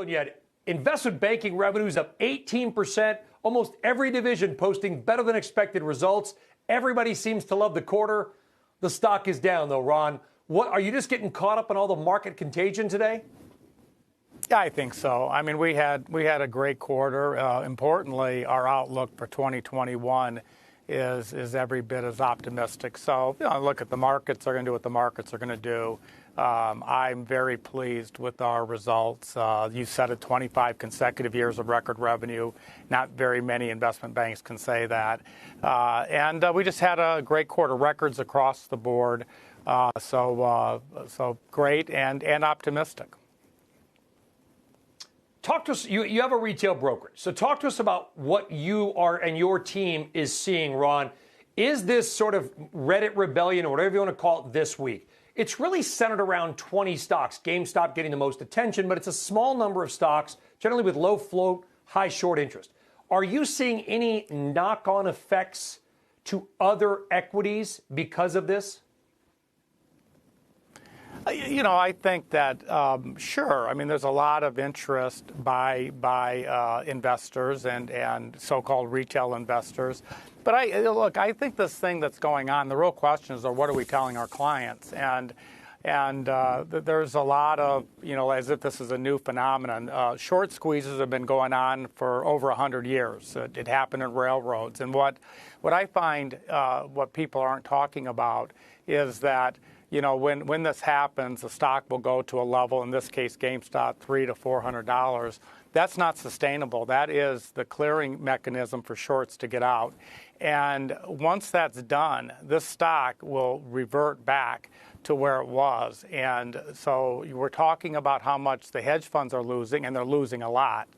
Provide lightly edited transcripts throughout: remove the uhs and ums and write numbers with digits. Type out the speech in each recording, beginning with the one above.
And yet, investment banking revenues up 18%, almost every division posting better than expected results. Everybody seems to love the quarter. The stock is down, though, Ron. What are you just getting caught up in all the market contagion today? Yeah, I think so. I mean, we had a great quarter. Importantly, our outlook for 2021 is every bit as optimistic. So, look at the markets are going to do what the markets are going to do. I'm very pleased with our results. You said it, 25 consecutive years of record revenue. Not very many investment banks can say that. And we just had a great quarter, records across the board. So great and optimistic. Talk to us. You have a retail brokerage. So talk to us about what you are and your team is seeing, Ron. Is this sort of Reddit rebellion or whatever you want to call it this week? It's really centered around 20 stocks. GameStop getting the most attention, but it's a small number of stocks, generally with low float, high short interest. Are you seeing any knock-on effects to other equities because of this? I think that, sure. I mean, there's a lot of interest by investors and so-called retail investors. But I think this thing that's going on, the real question is, what are we telling our clients? And there's a lot of, as if this is a new phenomenon. Short squeezes have been going on for over 100 years. It happened in railroads. And what I find, what people aren't talking about is that, when this happens, the stock will go to a level, in this case, GameStop, $300 to $400. That's not sustainable. That is the clearing mechanism for shorts to get out. And once that's done, this stock will revert back to where it was. And so we're talking about how much the hedge funds are losing, and they're losing a lot.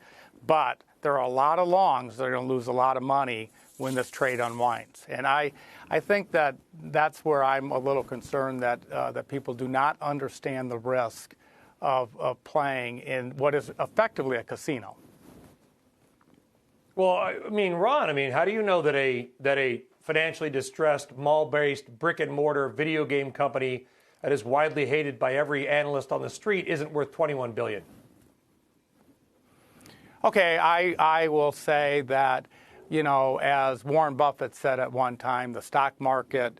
But there are a lot of longs that are going to lose a lot of money when this trade unwinds. And I think that's where I'm a little concerned that people do not understand the risk of playing in what is effectively a casino. Well, I mean, Ron, how do you know that a financially distressed, mall-based, brick-and-mortar video game company that is widely hated by every analyst on the street isn't worth $21 billion? Okay, I will say that, as Warren Buffett said at one time, the stock market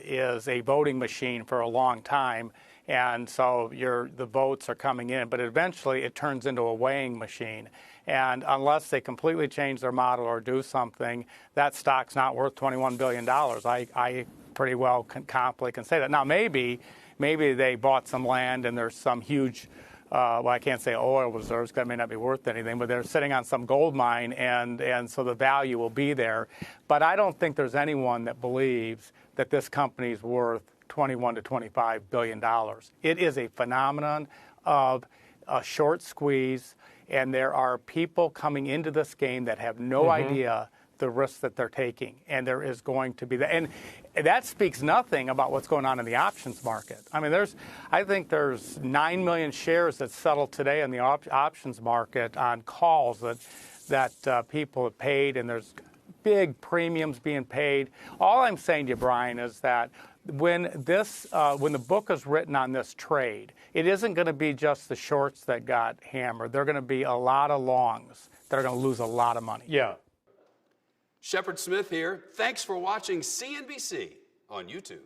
is a voting machine for a long time. And so the votes are coming in, but eventually it turns into a weighing machine. And unless they completely change their model or do something, that stock's not worth $21 billion. I pretty well confidently can say that. Now, maybe they bought some land and there's some huge, I can't say oil reserves because that may not be worth anything, but they're sitting on some gold mine, and so the value will be there. But I don't think there's anyone that believes that this company's worth $21 to $25 billion. It is a phenomenon of a short squeeze, and there are people coming into this game that have no idea the risks that they're taking, and there is going to be that. And that speaks nothing about what's going on in the options market. I mean, I think there's 9 million shares that settled today in the options market on calls that people have paid, and there's big premiums being paid. All I'm saying to you, Brian, is that when the book is written on this trade, it isn't going to be just the shorts that got hammered. There are going to be a lot of longs that are going to lose a lot of money. Yeah. Shepard Smith here. Thanks for watching CNBC on YouTube.